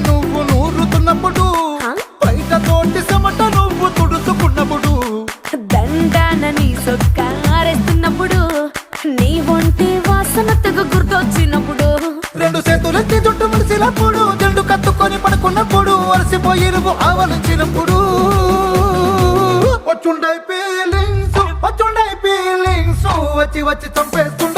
నువ్వు నూరుతున్నప్పుడు, బయట తోటి చెమట నువ్వు తుడుచుకున్నప్పుడు, దండాన నీ సొక్కారేస్తున్నప్పుడు, నీ ఒంటి వాసన తెగ గుర్తొచ్చినప్పుడు, రెండు చేతులెత్తి జుట్టు ముడిసినప్పుడు, జండు కత్తుకొని పడుకున్నప్పుడు, అలసిపోయి నువ్వు ఆవలించినప్పుడు, వచ్చుండై ఫీలింగ్స్ వచ్చి వచ్చి చంపేస్తు